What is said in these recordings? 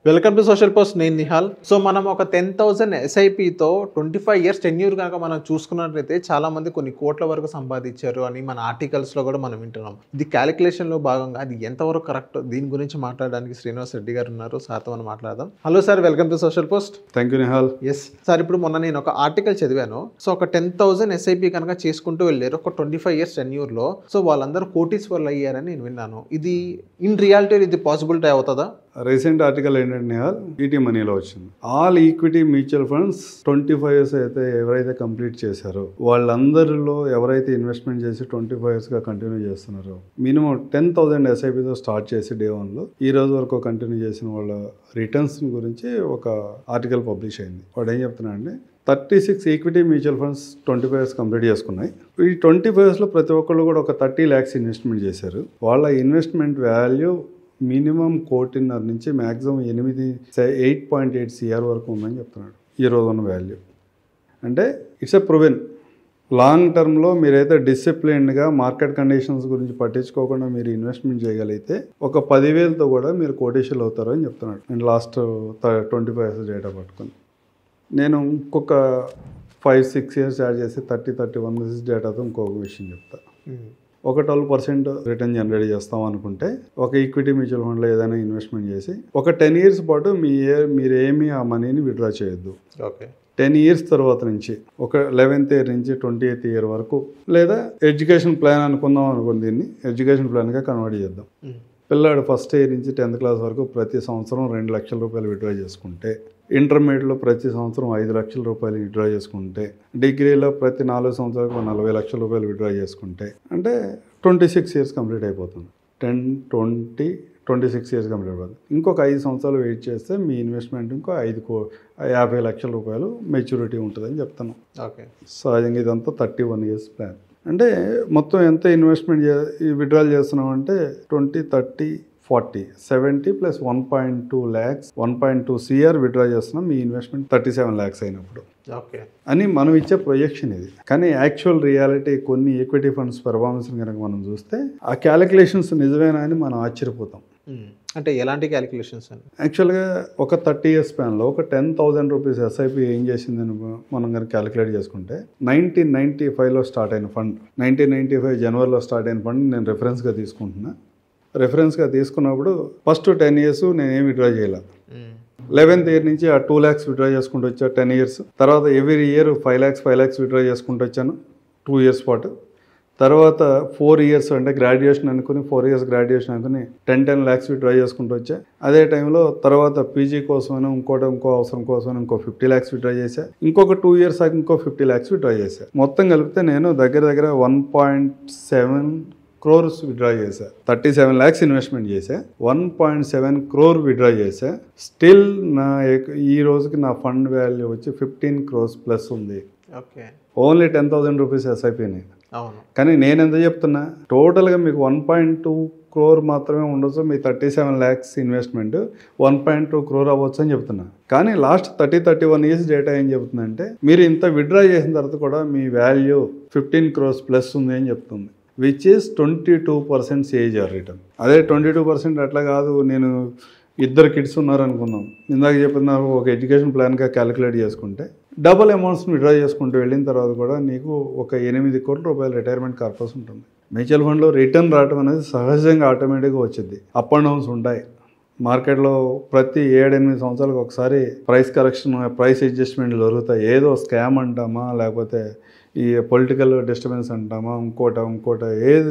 Welcome to social post. నేను Nihal. So మనం ఒక 10,000 ఎస్ఐపితో 25 ఇయర్స్ టెన్యూర్ కనుక మనం చూసుకున్నట్లయితే చాలా మంది కొన్ని కోట్ల వరకు సంపాదించారు అని మన ఆర్టికల్స్లో కూడా మనం వింటున్నాం. ఇది క్యాలిక్యులేషన్లో భాగంగా అది ఎంతవరకు కరెక్ట్, దీని గురించి మాట్లాడడానికి శ్రీనివాస్ రెడ్డి గారు ఉన్నారు. సార్తో మనం మాట్లాడదాం. Hello sir, welcome to social post. Thank you Nihal. Yes sir, ఇప్పుడు మొన్న నేను ఒక ఆర్టికల్ చదివాను. సో ఒక 10,000 ఎస్ఐపి కనుక చేసుకుంటూ వెళ్ళారు ఒక 25 ఇయర్స్ టెన్యూర్లో. సో వాళ్ళందరూ కోటీశ్వర్లు అయ్యారని నేను విన్నాను. ఇది ఇన్ రియాలిటీ ఇది పాసిబిలిటీ అవుతుందా? రీసెంట్ ఆర్టికల్ ఏంటంటే నిహాల్, ఈటీ మనీలో వచ్చింది. All equity mutual funds 25 years అయితే ఎవరైతే కంప్లీట్ చేశారో వాళ్ళందరిలో ఎవరైతే ఇన్వెస్ట్మెంట్ చేసి 25 ఇయర్స్గా కంటిన్యూ చేస్తున్నారో మినిమం 10,000 ఎస్ఐపితో స్టార్ట్ చేసి డే 1లో ఈ రోజు వరకు కంటిన్యూ చేసిన వాళ్ళ రిటర్న్స్ గురించి ఒక ఆర్టికల్ పబ్లిష్ అయింది. వాడు ఏం చెప్తున్నా అంటే 36 equity mutual funds 25 years complete చేసుకున్నాయి. ఈ 25 ఇయర్స్లో ప్రతి ఒక్కళ్ళు కూడా ఒక 30 lakhs ఇన్వెస్ట్మెంట్ చేశారు. వాళ్ళ ఇన్వెస్ట్మెంట్ వాల్యూ మినిమం 1.5 నుంచి మ్యాక్సిమం 8.8 CR వరకు ఉందని చెప్తున్నాడు ఈ రోజు ఉన్న వాల్యూ. అంటే ఇట్స్ ఎ ప్రూవెన్. లాంగ్ టర్మ్లో మీరైతే డిసిప్లిన్డ్గా మార్కెట్ కండిషన్స్ గురించి పట్టించుకోకుండా మీరు ఇన్వెస్ట్మెంట్ చేయగలిగితే ఒక 10,000తో కూడా మీరు కోటీశ్వర్లు అవుతారు అని చెప్తున్నాడు. నేను లాస్ట్ 25 ఇయర్స్ డేటా పట్టుకొని నేను ఇంకొక 5-6 ఇయర్స్ యాడ్ చేసి 30-31 ఇయర్స్ డేటాతో ఇంకొక విషయం చెప్తా. ఒక 12% రిటర్న్ జనరేట్ చేస్తాం అనుకుంటే ఒక ఈక్విటీ మ్యూచువల్ ఫండ్లో ఏదైనా ఇన్వెస్ట్మెంట్ చేసి ఒక 10 years పాటు మీరేమీ ఆ మనీని విత్డ్రా చేయొద్దు. ఓకే, 10 years తర్వాత నుంచి ఒక 11th year నుంచి 20th year వరకు, లేదా ఎడ్యుకేషన్ ప్లాన్ అనుకుందాం అనుకోండి, దీన్ని ఎడ్యుకేషన్ ప్లాన్గా కన్వర్ట్ చేద్దాం. పిల్లాడు ఫస్ట్ ఇయర్ నుంచి 10th class వరకు ప్రతి సంవత్సరం 2 లక్షల రూపాయలు విత్డ్రా చేసుకుంటే, ఇంటర్మీడియట్లో ప్రతి సంవత్సరం 5 లక్షల రూపాయలు విత్డ్రా చేసుకుంటే, డిగ్రీలో ప్రతి 4 సంవత్సరాలకు 40 లక్షల రూపాయలు విత్డ్రా చేసుకుంటే అంటే 26 years కంప్లీట్ అయిపోతుంది. 26 years కంప్లీట్ అయిపోతుంది. ఇంకొక 5 సంవత్సరాలు వెయిట్ చేస్తే మీ ఇన్వెస్ట్మెంట్ ఇంకో 50 లక్షల రూపాయలు మెచ్యూరిటీ ఉంటుందని చెప్తాను. ఓకే, సహజంగా ఇదంతా 31 years ప్లాన్. అంటే మొత్తం ఎంత ఇన్వెస్ట్మెంట్ విత్డ్రాల్ చేస్తున్నామంటే 20, 30, 40, 70 ప్లస్ 1.2 lakhs 1.2 CR విత్డ్రా చేస్తున్నాం మీ ఇన్వెస్ట్మెంట్ 37 lakhs అయినప్పుడు. ఓకే అని మనం ఇచ్చే ప్రొజెక్షన్ ఇది. కానీ యాక్చువల్ రియాలిటీ కొన్ని ఈక్విటీ ఫండ్స్ పెర్ఫార్మెన్స్ కనుక మనం చూస్తే ఆ క్యాలిక్యులేషన్స్ నిజమేనా అని మనం ఆశ్చర్యపోతాం. అంటే ఎలాంటి క్యాలిక్యులేషన్స్ అని? యాక్చువల్గా ఒక 30 years స్పాన్లో ఒక 10,000 రూపీస్ ఎస్ఐపి ఏం చేసిందని మనం కనుక క్యాలిక్యులేట్ చేసుకుంటే 1995లో స్టార్ట్ అయిన ఫండ్, 1995 జనవరిలో స్టార్ట్ అయిన ఫండ్ నేను రెఫరెన్స్గా తీసుకుంటున్నా. రెఫరెన్స్గా తీసుకున్నప్పుడు ఫస్ట్ 10 years నేనేం విత్డ్రా చేయాల. 11th year నుంచి ఆ 2 lakhs విత్డ్రా చేసుకుంటూ వచ్చా 10 years. తర్వాత ఎవ్రీ ఇయర్ 5 lakhs విత్డ్రా చేసుకుంటూ వచ్చాను 2 years పాటు. తర్వాత 4 years అంటే గ్రాడ్యుయేషన్ అనుకుని 4 years గ్రాడ్యుయేషన్ అనుకుని 10 lakhs విత్డ్రా చేసుకుంటూ వచ్చా. అదే టైంలో తర్వాత పీజీ కోసమైనా ఇంకో అవసరం కోసమైనా ఇంకో 50 lakhs విత్డ్రా చేశా. ఇంకొక 2 years ఆగి ఇంకో 50 lakhs విత్డ్రా చేశా. మొత్తం కలిపితే నేను దగ్గర 1.7 crores విత్డ్రా చేశా. 37 lakhs ఇన్వెస్ట్మెంట్ చేశా, 1.7 crore విత్డ్రా చేశా. స్టిల్ ఈ రోజుకి నా ఫండ్ వాల్యూ వచ్చి 15 crores ప్లస్ ఉంది. ఓకే, ఓన్లీ 10,000 రూపీస్ ఎస్ఐపిని. అవును. కానీ నేను ఎంత చెప్తున్నా, టోటల్గా మీకు 1.2 crore మాత్రమే ఉండొచ్చు. మీ 37 lakhs ఇన్వెస్ట్మెంట్ 1.2 crore అవ్వచ్చు అని చెప్తున్నా. కానీ లాస్ట్ 31 years డేటా ఏం చెప్తుందంటే మీరు ఇంత విత్డ్రా చేసిన తర్వాత కూడా మీ వాల్యూ 15 crores ప్లస్ ఉంది అని చెప్తుంది. Which is 22% CAGR return. అదే 22% అట్లా కాదు, నేను 2 kids ఉన్నారు అనుకుందాం, ఇందాక చెప్పిన ఒక ఎడ్యుకేషన్ ప్లాన్గా క్యాలిక్యులేట్ చేసుకుంటే డబుల్ అమౌంట్స్ని విత్డ్రా చేసుకుంటూ వెళ్ళిన తర్వాత కూడా నీకు ఒక 8 కోట్ల రూపాయల రిటైర్మెంట్ కార్పస్ ఉంటుంది. మ్యూచువల్ ఫండ్లో రిటర్న్ రావడం అనేది సహజంగా ఆటోమేటిక్గా వచ్చింది. అప్ అండ్ డౌన్స్ ఉంటాయి మార్కెట్లో. ప్రతి 7-8 సంవత్సరాలకు ఒకసారి ప్రైస్ కరెక్షన్, ప్రైస్ అడ్జస్ట్మెంట్ జరుగుతాయి. ఏదో స్కామ్ అంటామా, లేకపోతే ఈ పొలిటికల్ డిస్టర్బెన్స్ అంటామా, ఇంకోట ఏది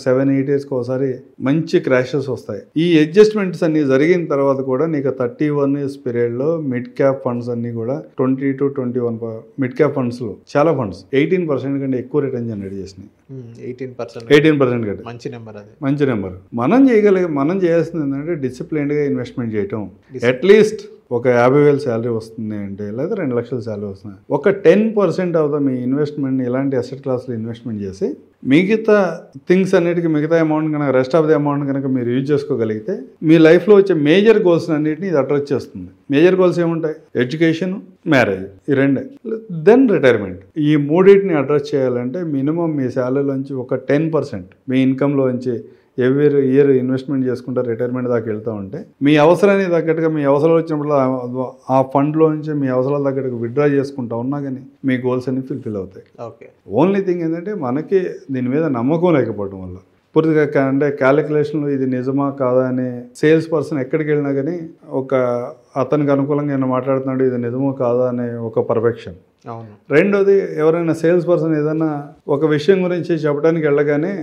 7-8 yearsకి ఒకసారి మంచి క్రాషెస్ వస్తాయి. ఈ అడ్జస్ట్మెంట్స్ అన్ని జరిగిన తర్వాత కూడా నీకు 31 years పీరియడ్లో మిడ్ క్యాప్ ఫండ్స్ అన్ని కూడా 20-21 మిడ్ క్యాప్ ఫండ్స్లో చాలా ఫండ్స్ 18% కంటే ఎక్కువ రిటర్న్ జనరేట్ చేసినాయి. 18% కంటే మంచి నెంబర్. అది మంచి నెంబర్. మనం చేయాల్సింది ఏంటంటే డిసిప్లిన్డ్గా ఇన్వెస్ట్మెంట్ చేయటం. అట్లీస్ట్ ఒక 50,000 శాలరీ వస్తుంది అంటే, లేదా 2 లక్షల శాలరీ వస్తుంది, ఒక 10% అవుతా మీ ఇన్వెస్ట్మెంట్ ఇలాంటి అసెట్ క్లాస్లో ఇన్వెస్ట్మెంట్ చేసి మిగతా థింగ్స్ అన్నిటికీ మిగతా అమౌంట్ కనుక రెస్ట్ ఆఫ్ ది అమౌంట్ కనుక మీరు యూజ్ చేసుకోగలిగితే మీ లైఫ్లో వచ్చే మేజర్ గోల్స్ అన్నిటిని ఇది అడ్రస్ చేస్తుంది. మేజర్ గోల్స్ ఏముంటాయి? ఎడ్యుకేషన్, మ్యారేజ్, ఈ 2. Then retirement. ఈ 3 అడ్రస్ చేయాలంటే మినిమం మీ శాలరీలోంచి ఒక 10% మీ ఇన్కంలోంచి ఎవ్రీ ఇయర్ ఇన్వెస్ట్మెంట్ చేసుకుంటూ రిటైర్మెంట్ దాకా వెళ్తూ ఉంటే మీ అవసరానికి తగ్గట్టుగా మీ అవసరాలు వచ్చినప్పుడు ఆ ఫండ్లో నుంచి మీ అవసరాల తగ్గట్టుగా విత్డ్రా చేసుకుంటా ఉన్నా కానీ మీ గోల్స్ అన్ని ఫుల్ఫిల్ అవుతాయి. ఓకే. ఓన్లీ థింగ్ ఏంటంటే మనకి దీని మీద నమ్మకం లేకపోవడం వల్ల పూర్తిగా అంటే క్యాలిక్యులేషన్లో ఇది నిజమా కాదా అని సేల్స్ పర్సన్ ఎక్కడికి వెళ్ళినా కానీ అతనికి అనుకూలంగా ఏమైనా మాట్లాడుతున్నాడు ఇది నిజమో కాదా అనే ఒక పర్ఫెక్షన్. అవును. రెండోది ఎవరైనా సేల్స్ పర్సన్ ఏదైనా ఒక విషయం గురించి చెప్పడానికి వెళ్ళగానే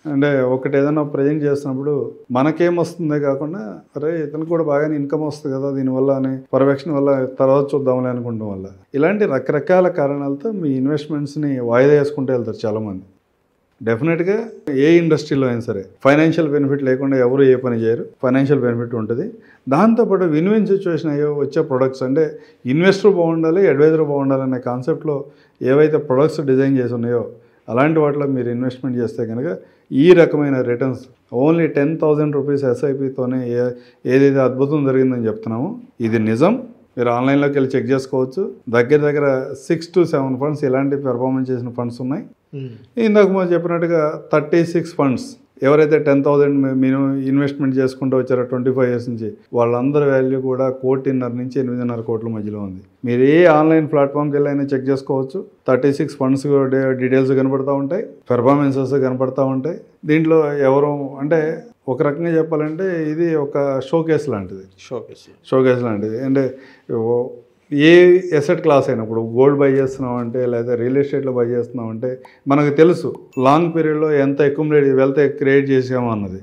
అంటే ఒకటి ఏదైనా ప్రజెంట్ చేస్తున్నప్పుడు మనకేమొస్తుందే కాకుండా అరే ఇతనికి కూడా బాగానే ఇన్కమ్ వస్తుంది కదా దీనివల్ల అనే పర్ఫెక్షన్ వల్ల తర్వాత చూద్దామని అనుకుంటాం వల్ల ఇలాంటి రకరకాల కారణాలతో మీ ఇన్వెస్ట్మెంట్స్ని వాయిదా వేసుకుంటూ వెళ్తారు చాలామంది. డెఫినెట్గా ఏ ఇండస్ట్రీలో అయినా సరే ఫైనాన్షియల్ బెనిఫిట్ లేకుండా ఎవరు ఏ పని చేయరు. ఫైనాన్షియల్ బెనిఫిట్ ఉంటుంది. దాంతోపాటు విన్ విన్ సిచ్యువేషన్ అయ్యో వచ్చే ప్రొడక్ట్స్ అంటే ఇన్వెస్టర్ బాగుండాలి, అడ్వైజర్ బాగుండాలి అనే కాన్సెప్ట్లో ఏవైతే ప్రొడక్ట్స్ డిజైన్ చేసి ఉన్నాయో అలాంటి వాటిలో మీరు ఇన్వెస్ట్మెంట్ చేస్తే కనుక ఈ రకమైన రిటర్న్స్ ఓన్లీ 10,000 రూపీస్ ఎస్ఐపితోనే ఏదైతే అద్భుతం జరిగిందని చెప్తున్నామో ఇది నిజం. మీరు ఆన్లైన్లోకి వెళ్ళి చెక్ చేసుకోవచ్చు. దగ్గర 6 to 7 ఫండ్స్ ఇలాంటి పెర్ఫార్మెన్స్ చేసిన ఫండ్స్ ఉన్నాయి. ఇందాక మనం చెప్పినట్టుగా 36 ఫండ్స్ ఎవరైతే 10,000 మినిమం ఇన్వెస్ట్మెంట్ చేసుకుంటూ వచ్చారో 25 years నుంచి వాళ్ళందరి వాల్యూ కూడా 1.5 నుంచి 8.5 కోట్ల మధ్యలో ఉంది. మీరు ఏ ఆన్లైన్ ప్లాట్ఫామ్కి వెళ్ళైనా చెక్ చేసుకోవచ్చు. 36 ఫండ్స్ డీటెయిల్స్ కనపడతా ఉంటాయి, పెర్ఫార్మెన్సెస్ కనపడతా ఉంటాయి. దీంట్లో ఎవరు అంటే ఒక రకంగా చెప్పాలంటే ఇది ఒక షోకేస్ లాంటిది. షోకేస్ లాంటిది అంటే ఏ ఎసెట్ క్లాస్ అయినప్పుడు గోల్డ్ బై చేస్తున్నాం అంటే లేదా రియల్ ఎస్టేట్లో బై చేస్తున్నాం అంటే మనకు తెలుసు లాంగ్ పీరియడ్లో ఎంత వెల్త్ క్రియేట్ చేసామో అన్నది.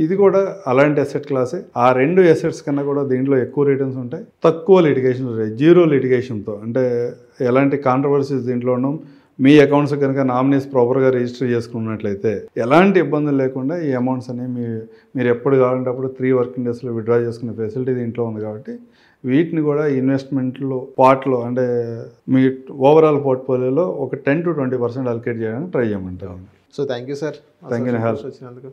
ఇది కూడా అలాంటి ఎసెట్ క్లాసే. ఆ 2 ఎసెట్స్ కన్నా కూడా దీంట్లో ఎక్కువ రిటర్న్స్ ఉంటాయి, తక్కువ లిటిగేషన్ ఉంటాయి, 0 లిటిగేషన్తో. అంటే ఎలాంటి కాంట్రవర్సీస్ దీంట్లో ఉన్నాం. మీ అకౌంట్స్ కనుక నామినీస్ ప్రాపర్గా రిజిస్టర్ చేసుకున్నట్లయితే ఎలాంటి ఇబ్బందులు లేకుండా ఈ అమౌంట్స్ అనేవి మీరు ఎప్పుడు కావాలంటే అప్పుడు 3 working daysలో విత్డ్రా చేసుకునే ఫెసిలిటీ దీంట్లో ఉంది. కాబట్టి వీటిని కూడా ఇన్వెస్ట్మెంట్లో పార్ట్లో అంటే మీ ఓవరాల్ పోర్ట్ఫోలియోలో ఒక 10 to 20% అలొకేట్ చేయడానికి ట్రై చేయమంటారు. So thank you sir. Thank you. వచ్చినందుకు